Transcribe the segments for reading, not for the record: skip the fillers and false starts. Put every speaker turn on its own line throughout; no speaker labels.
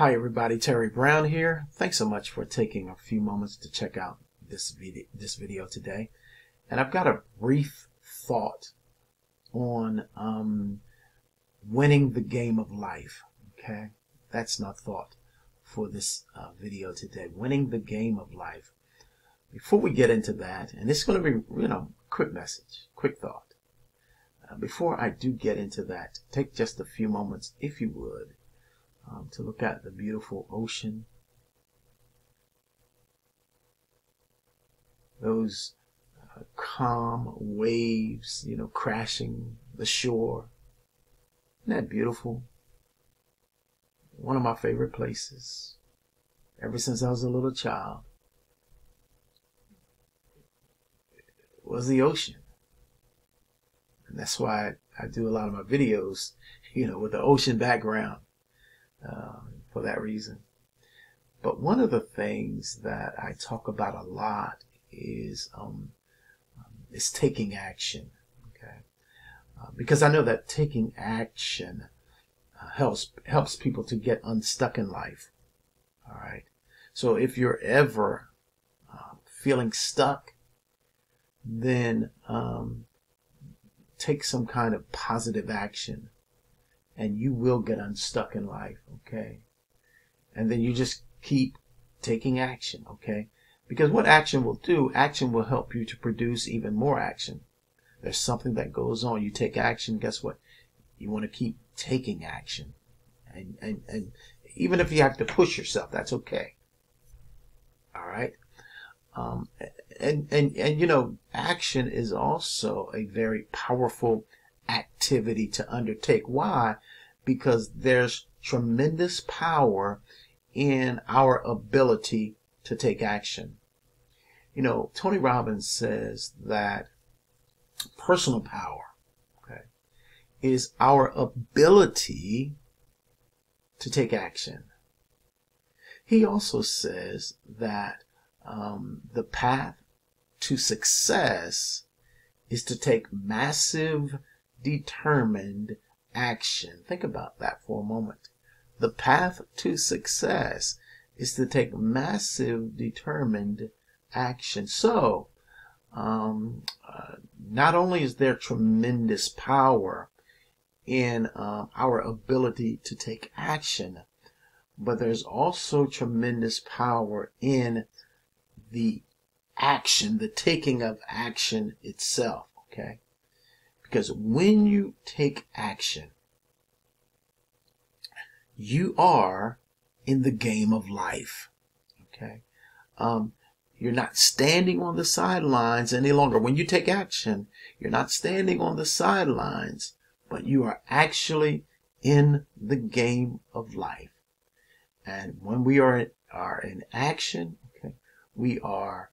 Hi everybody, Terry Brown here. Thanks so much for taking a few moments to check out this video today. And I've got a brief thought on winning the game of life. Okay, that's my thought for this video today. Winning the game of life. Before we get into that, and it's going to be, quick message, quick thought. Before I do get into that, take just a few moments, if you would, to look at the beautiful ocean. Those calm waves, crashing the shore. Isn't that beautiful? One of my favorite places ever since I was a little child was the ocean. And that's why I do a lot of my videos, with the ocean background, for that reason. But one of the things that I talk about a lot is taking action. Okay, because I know that taking action helps people to get unstuck in life. All right. So if you're ever feeling stuck, then take some kind of positive action, and you will get unstuck in life. Okay. And then you just keep taking action. Okay. Because what action will do, action will help you to produce even more action. There's something that goes on. You take action, guess what? You want to keep taking action. And even if you have to push yourself, that's okay. All right. And action is also a very powerful activity to undertake. Why? Because there's tremendous power in our ability to take action. Tony Robbins says that personal power, okay, is our ability to take action. He also says that the path to success is to take massive, determined action. Think about that for a moment. The path to success is to take massive, determined action. So, not only is there tremendous power in our ability to take action, but there's also tremendous power in the action, the taking of action itself. Okay? Because when you take action, you are in the game of life. Okay? You're not standing on the sidelines any longer. When you take action, you're not standing on the sidelines, but you are actually in the game of life. And when we are in action, okay, we are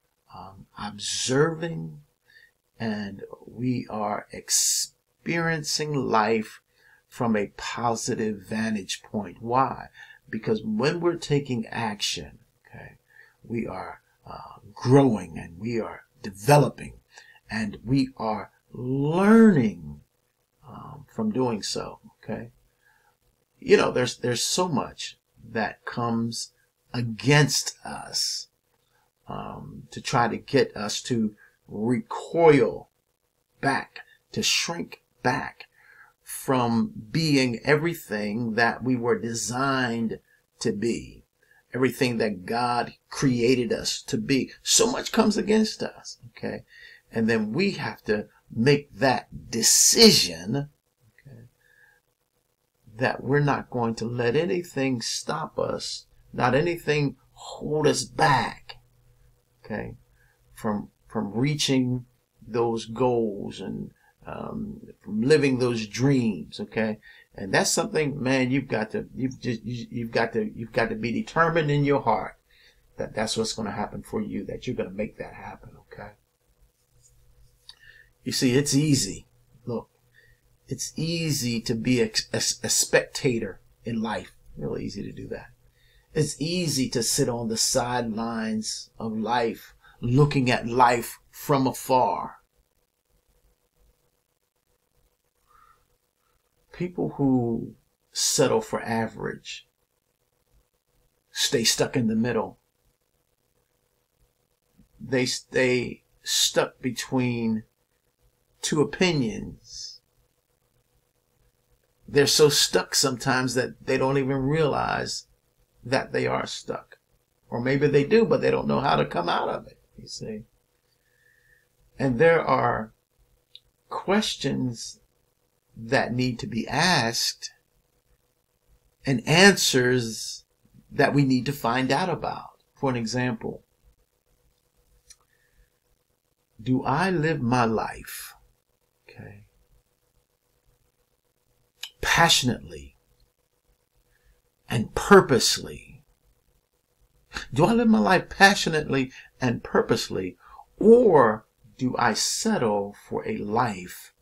observing, and we are experiencing life from a positive vantage point. Why? Because when we're taking action, okay, we are growing, and we are developing, and we are learning from doing so. Okay, there's so much that comes against us to try to get us to recoil back, to shrink back from being everything that we were designed to be, everything that God created us to be. So much comes against us, okay? And then we have to make that decision, okay, that we're not going to let anything stop us, not anything hold us back, okay, from reaching those goals and from living those dreams. Okay, and that's something, man, you've got to be determined in your heart that that's what's going to happen for you, that you're going to make that happen. Okay, you see, it's easy. Look, it's easy to be a spectator in life. Real easy to do that. It's easy to sit on the sidelines of life, looking at life from afar. People who settle for average stay stuck in the middle. They stay stuck between two opinions. They're so stuck sometimes that they don't even realize that they are stuck. Or maybe they do, but they don't know how to come out of it, you see. And there are questions that need to be asked and answers that we need to find out about. For an example, do I live my life, okay, passionately and purposely? Do I live my life passionately and purposely, or do I settle for a life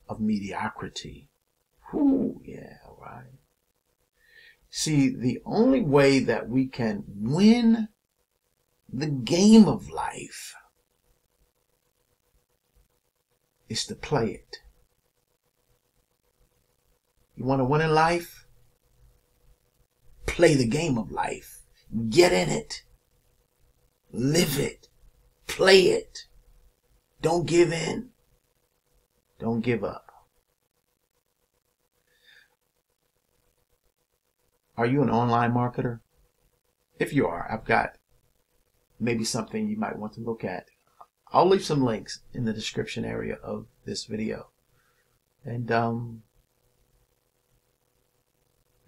of mediocrity? Whew, yeah, right. See, the only way that we can win the game of life is to play it. You want to win in life? Play the game of life. Get in it. Live it. Play it. Don't give in. Don't give up. Are you an online marketer? If you are, I've got maybe something you might want to look at. I'll leave some links in the description area of this video. And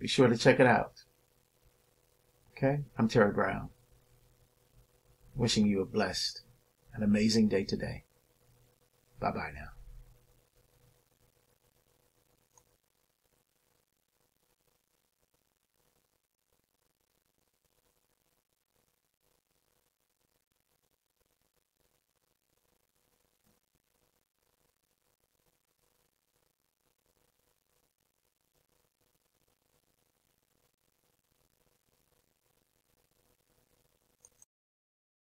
be sure to check it out. Okay? I'm Terry Brown. Wishing you a blessed and amazing day today. Bye-bye now.